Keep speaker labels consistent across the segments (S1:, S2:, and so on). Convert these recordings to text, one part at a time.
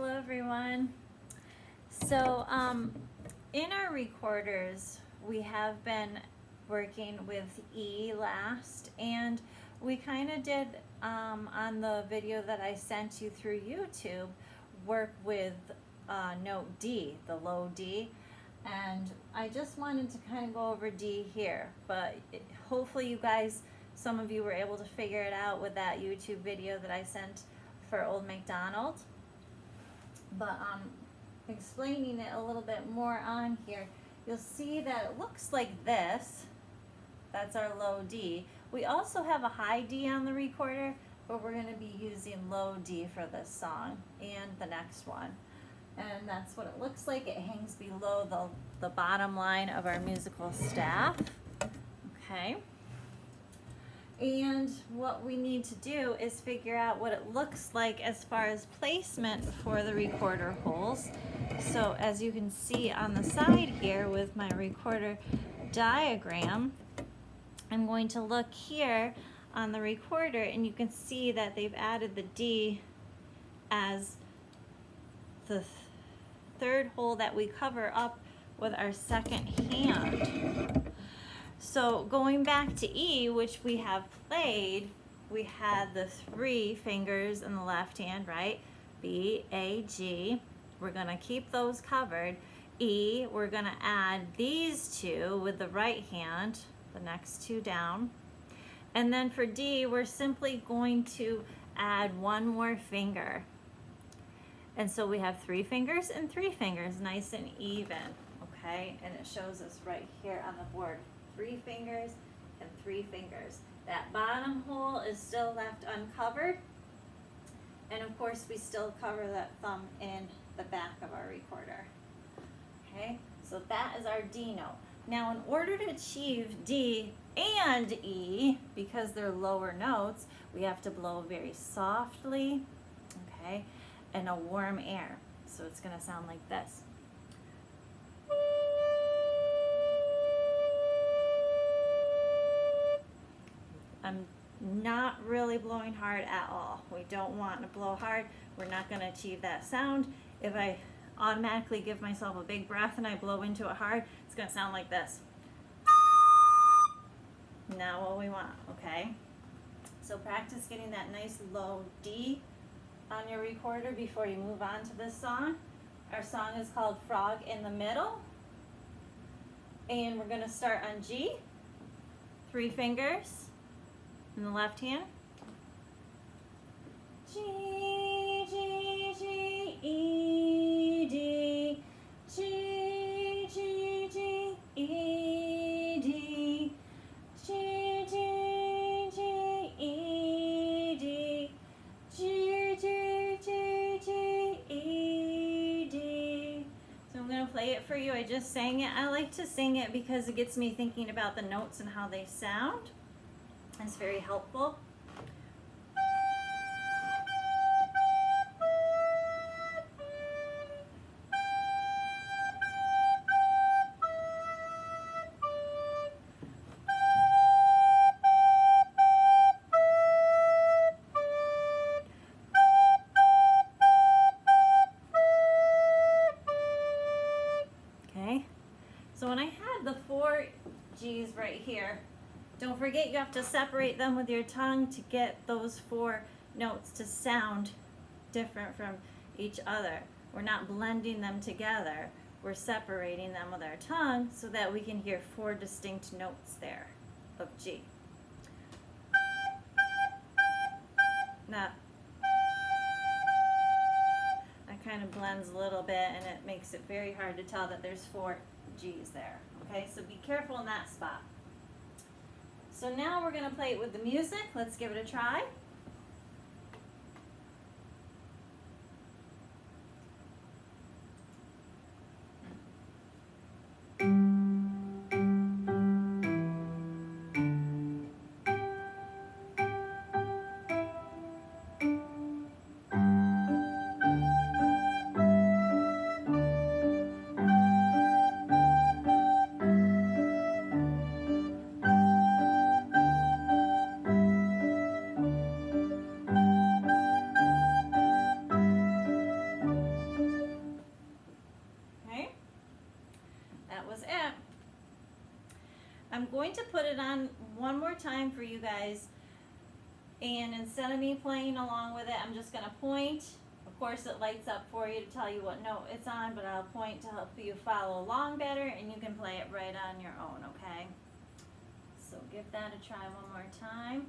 S1: Hello everyone. So in our recorders we have been working with E last, and we kind of did on the video that I sent you through YouTube work with note D, the low D, and I just wanted to kind of go over D here, but hopefully you guys, some of you were able to figure it out with that YouTube video that I sent for Old MacDonald. But explaining it a little bit more on here, you'll see that it looks like this. That's our low D. We also have a high D on the recorder, but we're going to be using low D for this song and the next one. And that's what it looks like. It hangs below the bottom line of our musical staff. Okay. And what we need to do is figure out what it looks like as far as placement for the recorder holes. So as you can see on the side here with my recorder diagram, I'm going to look here on the recorder, and you can see that they've added the D as the third hole that we cover up with our second hand. So going back to E, which we have played, we had the 3 fingers in the left hand, right? B, A, G. We're going to keep those covered. E, we're going to add these 2 with the right hand, the next 2 down. And then for D, we're simply going to add 1 more finger. And so we have 3 fingers and 3 fingers, nice and even, okay? And it shows us right here on the board. 3 fingers and 3 fingers. That bottom hole is still left uncovered, and of course we still cover that thumb in the back of our recorder. Okay, so that is our D note. Now in order to achieve D and E, because they're lower notes, we have to blow very softly, okay, and a warm air. So it's going to sound like this. I'm not really blowing hard at all. We don't want to blow hard. We're not going to achieve that sound. If I automatically give myself a big breath and I blow into it hard, it's going to sound like this. Not what we want, okay? So practice getting that nice low D on your recorder before you move on to this song. Our song is called Frog in the Middle. And we're going to start on G. 3 fingers in the left hand. G, G, G, E, D. G, G, G, E, D. G, G, G, E, D. G, G, G, G, E, D. So I'm going to play it for you. I just sang it. I like to sing it because it gets me thinking about the notes and how they sound. It's very helpful. Okay, so when I had the 4 G's right here, don't forget you have to separate them with your tongue to get those 4 notes to sound different from each other. We're not blending them together. We're separating them with our tongue so that we can hear 4 distinct notes there of G. Now, that kind of blends a little bit, and it makes it very hard to tell that there's 4 G's there. Okay, so be careful in that spot. So now we're going to play it with the music. Let's give it a try. I'm going to put it on one more time for you guys. And instead of me playing along with it, I'm just going to point. Of course, it lights up for you to tell you what note it's on, but I'll point to help you follow along better, and you can play it right on your own, okay? So give that a try one more time.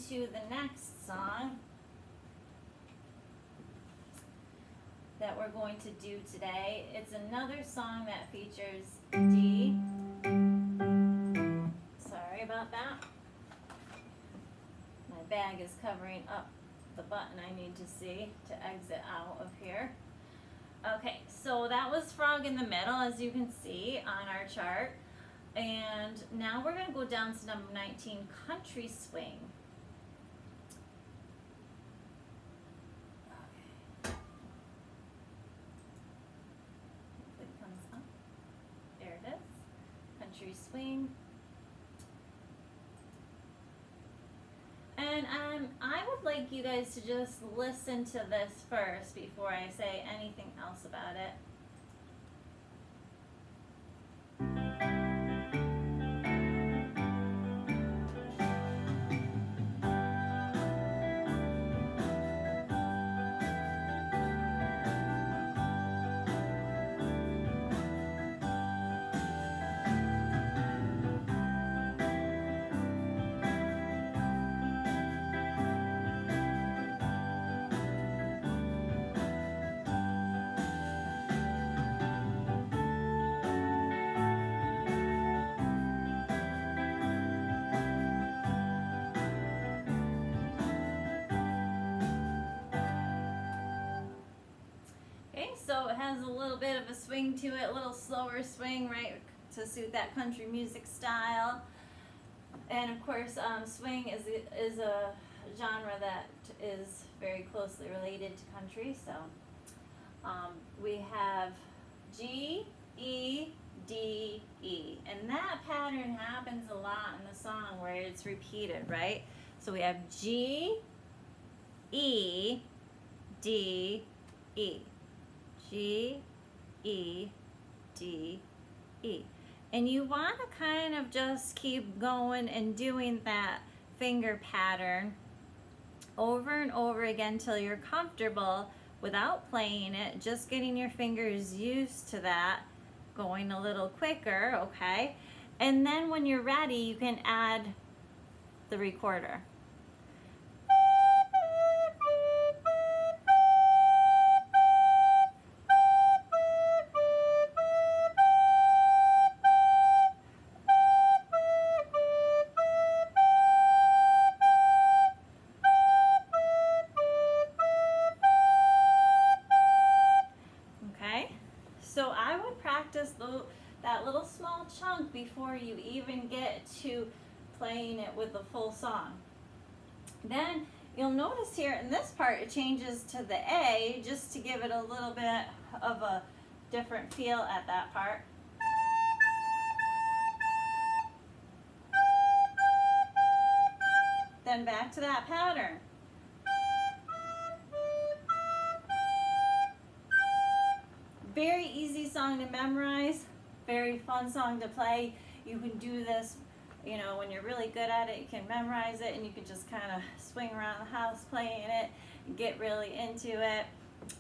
S1: To the next song that we're going to do today. It's another song that features D. Sorry about that. My bag is covering up the button I need to see to exit out of here. Okay, so that was Frog in the Middle, as you can see on our chart. And now we're going to go down to number 19, Country Swing. Swing. And I would like you guys to just listen to this first before I say anything else about it. So it has a little bit of a swing to it, a little slower swing, right, to suit that country music style. And of course, swing is a genre that is very closely related to country. So we have G, E, D, E. And that pattern happens a lot in the song where it's repeated, right? So we have G, E, D, E. G, E, D, E. And you want to kind of just keep going and doing that finger pattern over and over again till you're comfortable without playing it, just getting your fingers used to that, going a little quicker, okay? And then when you're ready, you can add the recorder. So I would practice that little small chunk before you even get to playing it with the full song. Then you'll notice here in this part it changes to the A just to give it a little bit of a different feel at that part. Then back to that pattern. Very easy song to memorize, very fun song to play. You can do this, you know, when you're really good at it, you can memorize it and you can just kind of swing around the house playing it and get really into it.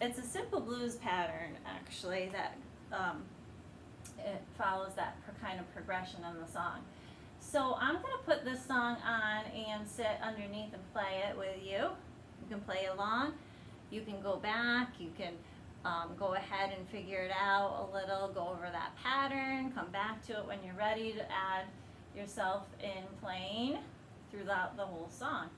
S1: It's a simple blues pattern, actually, that it follows that kind of progression in the song. So I'm going to put this song on and sit underneath and play it with you. You can play along. You can go back. You can go ahead and figure it out a little, go over that pattern, come back to it when you're ready to add yourself in playing throughout the whole song.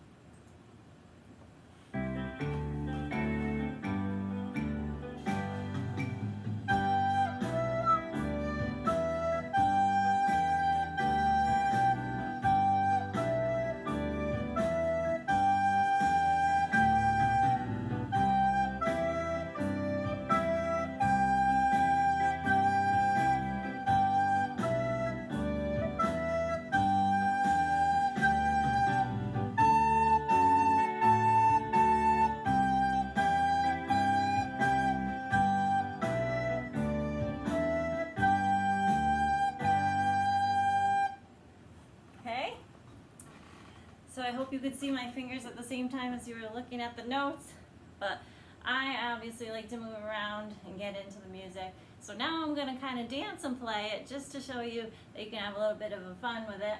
S1: hope you could see my fingers at the same time as you were looking at the notes, but I obviously like to move around and get into the music. So now I'm going to kind of dance and play it just to show you that you can have a little bit of a fun with it.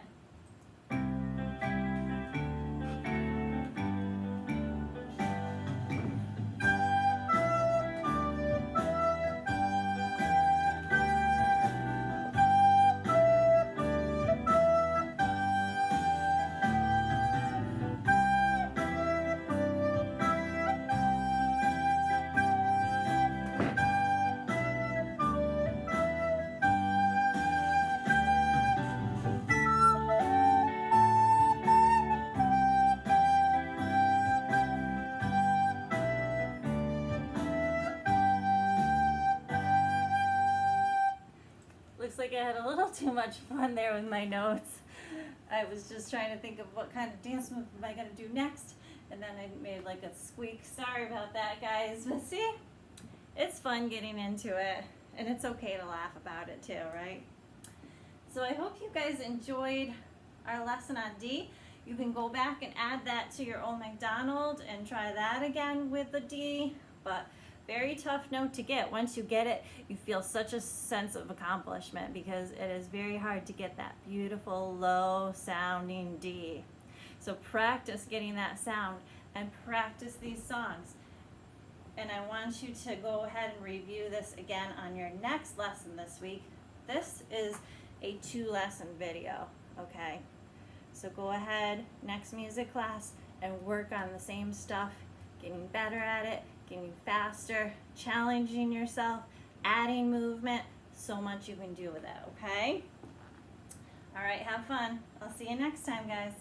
S1: Looks like I had a little too much fun there with my notes. I was just trying to think of what kind of dance move am I going to do next, and then I made like a squeak. Sorry about that, guys. But see, it's fun getting into it, and it's okay to laugh about it too, right? So I hope you guys enjoyed our lesson on D. You can go back and add that to your Old MacDonald and try that again with the D, but very tough note to get. Once you get it, you feel such a sense of accomplishment because it is very hard to get that beautiful low sounding D. So practice getting that sound and practice these songs. And I want you to go ahead and review this again on your next lesson this week. This is a 2-lesson video, okay? So go ahead, next music class, and work on the same stuff, getting better at it, getting faster, challenging yourself, adding movement, so much you can do with it, okay? All right, have fun. I'll see you next time, guys.